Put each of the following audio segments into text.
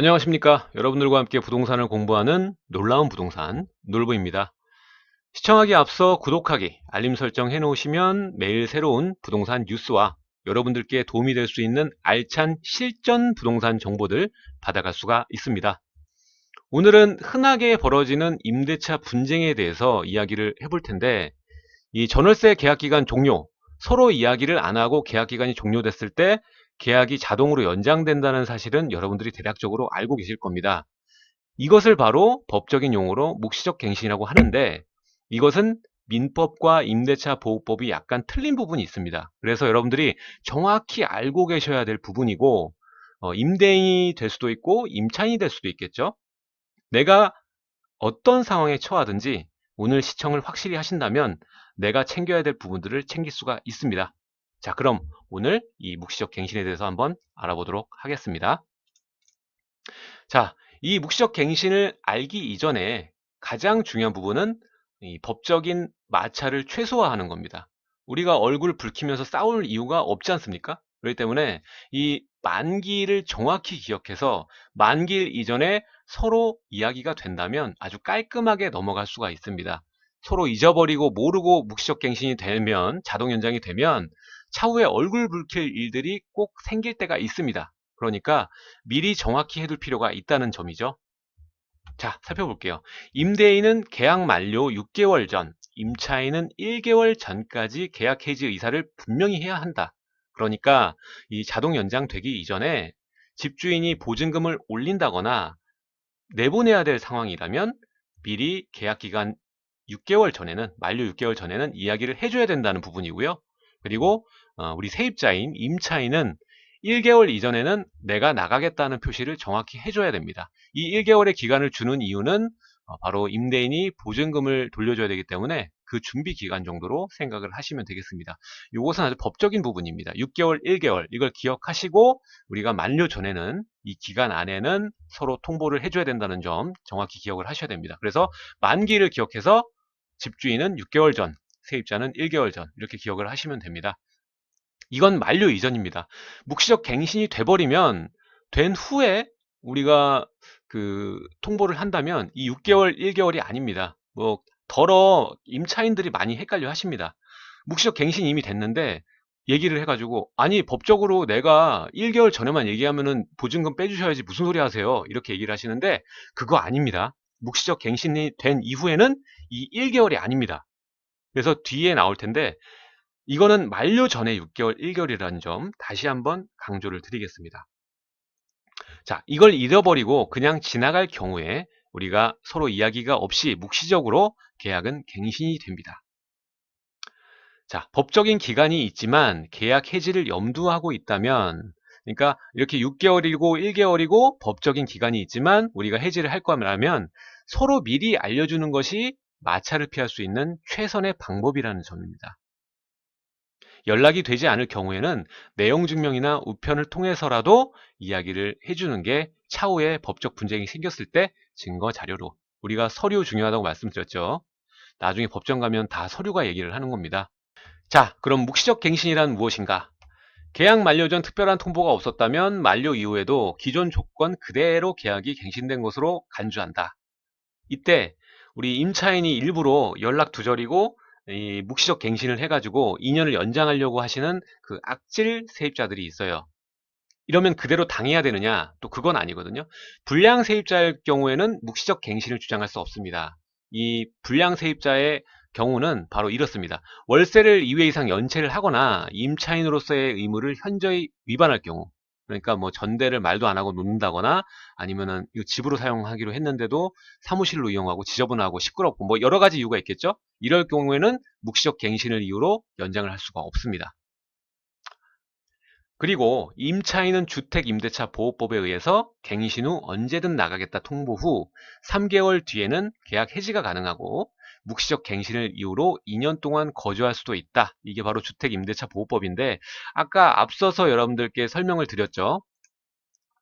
안녕하십니까. 여러분들과 함께 부동산을 공부하는 놀라운 부동산 놀부입니다. 시청하기 앞서 구독하기, 알림 설정 해놓으시면 매일 새로운 부동산 뉴스와 여러분들께 도움이 될 수 있는 알찬 실전 부동산 정보들 받아갈 수가 있습니다. 오늘은 흔하게 벌어지는 임대차 분쟁에 대해서 이야기를 해볼 텐데, 이 전월세 계약기간 종료, 서로 이야기를 안 하고 계약기간이 종료됐을 때 계약이 자동으로 연장된다는 사실은 여러분들이 대략적으로 알고 계실 겁니다. 이것을 바로 법적인 용어로 묵시적 갱신이라고 하는데, 이것은 민법과 임대차 보호법이 약간 틀린 부분이 있습니다. 그래서 여러분들이 정확히 알고 계셔야 될 부분이고, 임대인이 될 수도 있고 임차인이 될 수도 있겠죠. 내가 어떤 상황에 처하든지 오늘 시청을 확실히 하신다면 내가 챙겨야 될 부분들을 챙길 수가 있습니다. 자, 그럼 오늘 이 묵시적 갱신에 대해서 한번 알아보도록 하겠습니다. 자, 이 묵시적 갱신을 알기 이전에 가장 중요한 부분은 이 법적인 마찰을 최소화하는 겁니다. 우리가 얼굴 붉히면서 싸울 이유가 없지 않습니까? 그렇기 때문에 이 만기를 정확히 기억해서 만기일 이전에 서로 이야기가 된다면 아주 깔끔하게 넘어갈 수가 있습니다. 서로 잊어버리고 모르고 묵시적 갱신이 되면, 자동 연장이 되면 차후에 얼굴 붉힐 일들이 꼭 생길 때가 있습니다. 그러니까 미리 정확히 해둘 필요가 있다는 점이죠. 자, 살펴볼게요. 임대인은 계약 만료 6개월 전, 임차인은 1개월 전까지 계약 해지 의사를 분명히 해야 한다. 그러니까 이 자동 연장되기 이전에 집주인이 보증금을 올린다거나 내보내야 될 상황이라면 미리 계약 기간 6개월 전에는, 만료 6개월 전에는 이야기를 해줘야 된다는 부분이고요. 그리고 우리 세입자인 임차인은 1개월 이전에는 내가 나가겠다는 표시를 정확히 해줘야 됩니다. 이 1개월의 기간을 주는 이유는 바로 임대인이 보증금을 돌려줘야 되기 때문에 그 준비 기간 정도로 생각을 하시면 되겠습니다. 이것은 아주 법적인 부분입니다. 6개월, 1개월 이걸 기억하시고 우리가 만료 전에는 이 기간 안에는 서로 통보를 해줘야 된다는 점 정확히 기억을 하셔야 됩니다. 그래서 만기를 기억해서 집주인은 6개월 전, 세입자는 1개월 전 이렇게 기억을 하시면 됩니다. 이건 만료 이전입니다. 묵시적 갱신이 돼버리면 된 후에 우리가 그 통보를 한다면 이 6개월, 1개월이 아닙니다. 뭐 임차인들이 많이 헷갈려 하십니다. 묵시적 갱신이 이미 됐는데 얘기를 해가지고, 아니 법적으로 내가 1개월 전에만 얘기하면은 보증금 빼주셔야지 무슨 소리 하세요, 이렇게 얘기를 하시는데 그거 아닙니다. 묵시적 갱신이 된 이후에는 이 1개월이 아닙니다. 그래서 뒤에 나올 텐데 이거는 만료 전에 6개월, 1개월이라는 점 다시 한번 강조를 드리겠습니다. 자, 이걸 잃어버리고 그냥 지나갈 경우에 우리가 서로 이야기가 없이 묵시적으로 계약은 갱신이 됩니다. 자, 법적인 기간이 있지만 계약 해지를 염두하고 있다면, 그러니까 이렇게 6개월이고 1개월이고 법적인 기간이 있지만 우리가 해지를 할 거라면 서로 미리 알려주는 것이 마찰을 피할 수 있는 최선의 방법이라는 점입니다. 연락이 되지 않을 경우에는 내용 증명이나 우편을 통해서라도 이야기를 해주는 게 차후에 법적 분쟁이 생겼을 때 증거 자료로, 우리가 서류 중요하다고 말씀드렸죠. 나중에 법정 가면 다 서류가 얘기를 하는 겁니다. 자, 그럼 묵시적 갱신이란 무엇인가? 계약 만료 전 특별한 통보가 없었다면 만료 이후에도 기존 조건 그대로 계약이 갱신된 것으로 간주한다. 이때 우리 임차인이 일부러 연락 두절이고 이 묵시적 갱신을 해가지고 2년을 연장하려고 하시는 그 악질 세입자들이 있어요. 이러면 그대로 당해야 되느냐? 또 그건 아니거든요. 불량 세입자일 경우에는 묵시적 갱신을 주장할 수 없습니다. 이 불량 세입자의 경우는 바로 이렇습니다. 월세를 2회 이상 연체를 하거나 임차인으로서의 의무를 현저히 위반할 경우, 그러니까 뭐 전대를 말도 안 하고 놓는다거나 아니면은 이거 집으로 사용하기로 했는데도 사무실로 이용하고 지저분하고 시끄럽고 뭐 여러 가지 이유가 있겠죠. 이럴 경우에는 묵시적 갱신을 이유로 연장을 할 수가 없습니다. 그리고 임차인은 주택임대차보호법에 의해서 갱신 후 언제든 나가겠다 통보 후 3개월 뒤에는 계약 해지가 가능하고, 묵시적 갱신을 이유로 2년 동안 거주할 수도 있다. 이게 바로 주택임대차보호법인데 아까 앞서서 여러분들께 설명을 드렸죠.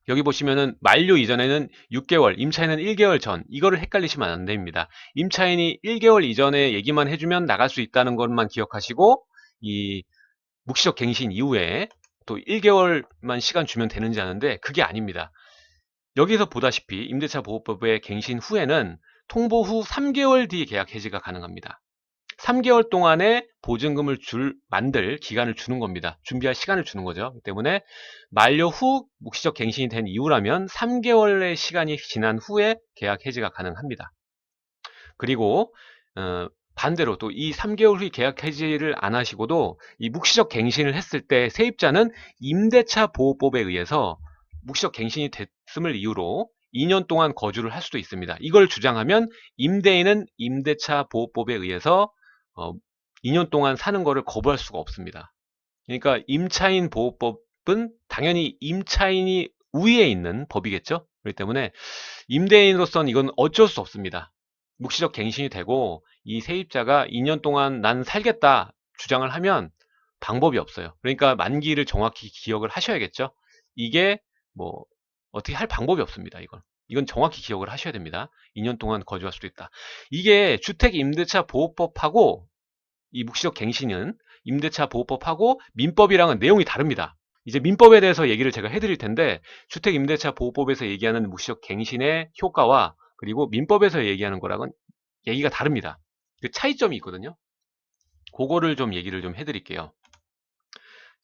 여기 보시면은 만료 이전에는 6개월, 임차인은 1개월 전, 이거를 헷갈리시면 안 됩니다. 임차인이 1개월 이전에 얘기만 해주면 나갈 수 있다는 것만 기억하시고, 이 묵시적 갱신 이후에 또 1개월만 시간 주면 되는지 아는데 그게 아닙니다. 여기서 보다시피 임대차 보호법의 갱신 후에는 통보 후 3개월 뒤 계약 해지가 가능합니다. 3개월 동안에 보증금을 만들 기간을 주는 겁니다. 준비할 시간을 주는 거죠. 그렇기 때문에 만료 후 묵시적 갱신이 된 이후라면 3개월의 시간이 지난 후에 계약 해지가 가능합니다. 그리고 반대로 또 이 3개월 후 계약 해지를 안 하시고도 이 묵시적 갱신을 했을 때 세입자는 임대차 보호법에 의해서 묵시적 갱신이 됐음을 이유로 2년 동안 거주를 할 수도 있습니다. 이걸 주장하면 임대인은 임대차 보호법에 의해서 2년 동안 사는 거를 거부할 수가 없습니다. 그러니까 임차인 보호법은 당연히 임차인이 우위에 있는 법이겠죠. 그렇기 때문에 임대인으로서는 이건 어쩔 수 없습니다. 묵시적 갱신이 되고 이 세입자가 2년 동안 난 살겠다 주장을 하면 방법이 없어요. 그러니까 만기를 정확히 기억을 하셔야겠죠. 이게 뭐 어떻게 할 방법이 없습니다. 이건 정확히 기억을 하셔야 됩니다. 2년 동안 거주할 수도 있다. 이게 주택임대차 보호법하고 이 묵시적 갱신은 임대차 보호법하고 민법이랑은 내용이 다릅니다. 이제 민법에 대해서 얘기를 제가 해드릴 텐데 주택임대차 보호법에서 얘기하는 묵시적 갱신의 효과와 그리고 민법에서 얘기하는 거랑은 얘기가 다릅니다. 그 차이점이 있거든요. 그거를 좀 얘기를 좀 해드릴게요.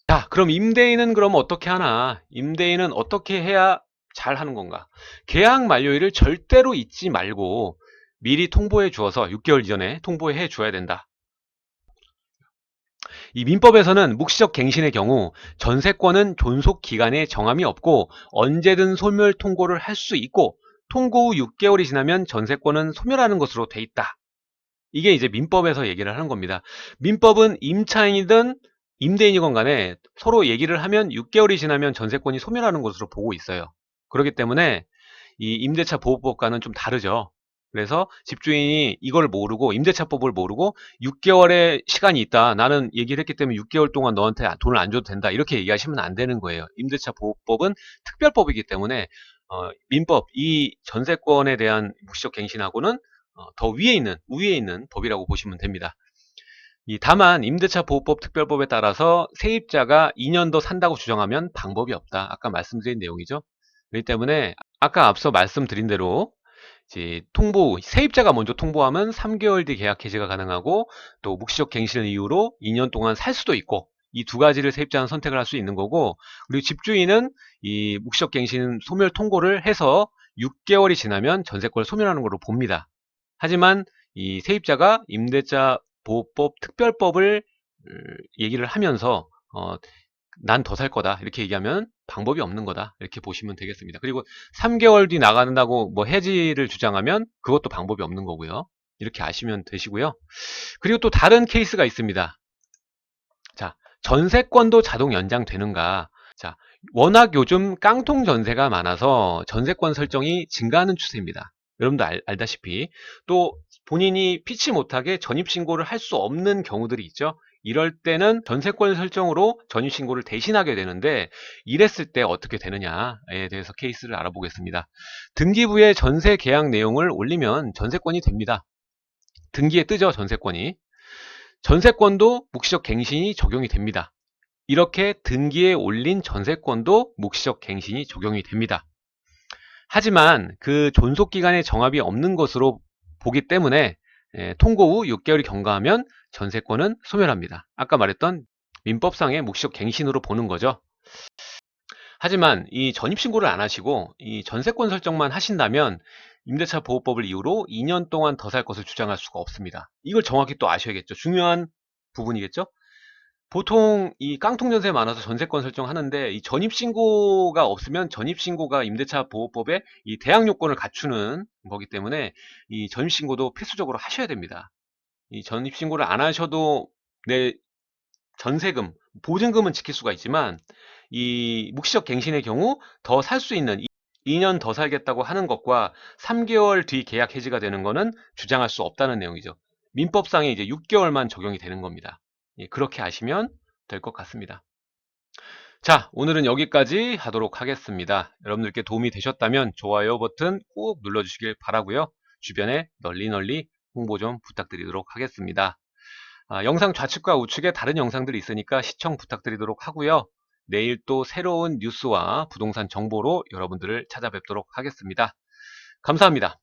자, 그럼 임대인은 그럼 어떻게 하나? 임대인은 어떻게 해야 잘 하는 건가? 계약 만료일을 절대로 잊지 말고 미리 통보해 주어서 6개월 이전에 통보해 줘야 된다. 이 민법에서는 묵시적 갱신의 경우 전세권은 존속 기간에 정함이 없고 언제든 소멸 통고를 할 수 있고 통고 후 6개월이 지나면 전세권은 소멸하는 것으로 돼 있다. 이게 이제 민법에서 얘기를 하는 겁니다. 민법은 임차인이든 임대인이건 간에 서로 얘기를 하면 6개월이 지나면 전세권이 소멸하는 것으로 보고 있어요. 그렇기 때문에 이 임대차 보호법과는 좀 다르죠. 그래서 집주인이 이걸 모르고 임대차법을 모르고 6개월의 시간이 있다. 나는 얘기를 했기 때문에 6개월 동안 너한테 돈을 안 줘도 된다. 이렇게 얘기하시면 안 되는 거예요. 임대차 보호법은 특별법이기 때문에 민법, 이 전세권에 대한 묵시적 갱신하고는 더 우위에 있는 법이라고 보시면 됩니다. 다만 임대차 보호법 특별법에 따라서 세입자가 2년 더 산다고 주장하면 방법이 없다. 아까 말씀드린 내용이죠. 그렇기 때문에 아까 앞서 말씀드린 대로 이제 세입자가 먼저 통보하면 3개월 뒤 계약 해지가 가능하고 또 묵시적 갱신을 이유로 2년 동안 살 수도 있고 이 두 가지를 세입자는 선택을 할 수 있는 거고 그리고 집주인은 이 묵시적 갱신 소멸 통고를 해서 6개월이 지나면 전세권을 소멸하는 걸로 봅니다. 하지만 이 세입자가 임대차 보호법 특별법을 얘기를 하면서 난 더 살 거다 이렇게 얘기하면 방법이 없는 거다 이렇게 보시면 되겠습니다. 그리고 3개월 뒤 나간다고 뭐 해지를 주장하면 그것도 방법이 없는 거고요. 이렇게 아시면 되시고요. 그리고 또 다른 케이스가 있습니다. 자, 전세권도 자동 연장되는가? 자, 워낙 요즘 깡통 전세가 많아서 전세권 설정이 증가하는 추세입니다. 여러분도 알다시피 또 본인이 피치 못하게 전입신고를 할 수 없는 경우들이 있죠. 이럴 때는 전세권 설정으로 전입신고를 대신하게 되는데 이랬을 때 어떻게 되느냐에 대해서 케이스를 알아보겠습니다. 등기부에 전세 계약 내용을 올리면 전세권이 됩니다. 등기에 뜨죠, 전세권이. 전세권도 묵시적 갱신이 적용이 됩니다. 이렇게 등기에 올린 전세권도 묵시적 갱신이 적용이 됩니다. 하지만 그 존속기간의 정합이 없는 것으로 보기 때문에 통고 후 6개월이 경과하면 전세권은 소멸합니다. 아까 말했던 민법상의 묵시적 갱신으로 보는 거죠. 하지만 이 전입신고를 안 하시고 이 전세권 설정만 하신다면 임대차 보호법을 이유로 2년 동안 더 살 것을 주장할 수가 없습니다. 이걸 정확히 또 아셔야겠죠. 중요한 부분이겠죠. 보통 이 깡통 전세 많아서 전세권 설정하는데 이 전입신고가 없으면 전입신고가 임대차 보호법의 이 대항 요건을 갖추는 거기 때문에 이 전입신고도 필수적으로 하셔야 됩니다. 이 전입신고를 안 하셔도 내 전세금, 보증금은 지킬 수가 있지만 이 묵시적 갱신의 경우 더 살 수 있는 2년 더 살겠다고 하는 것과 3개월 뒤 계약 해지가 되는 거는 주장할 수 없다는 내용이죠. 민법상에 이제 6개월만 적용이 되는 겁니다. 그렇게 아시면 될 것 같습니다. 자, 오늘은 여기까지 하도록 하겠습니다. 여러분들께 도움이 되셨다면 좋아요 버튼 꼭 눌러주시길 바라고요. 주변에 널리 홍보 좀 부탁드리도록 하겠습니다. 영상 좌측과 우측에 다른 영상들이 있으니까 시청 부탁드리도록 하고요. 내일 또 새로운 뉴스와 부동산 정보로 여러분들을 찾아뵙도록 하겠습니다. 감사합니다.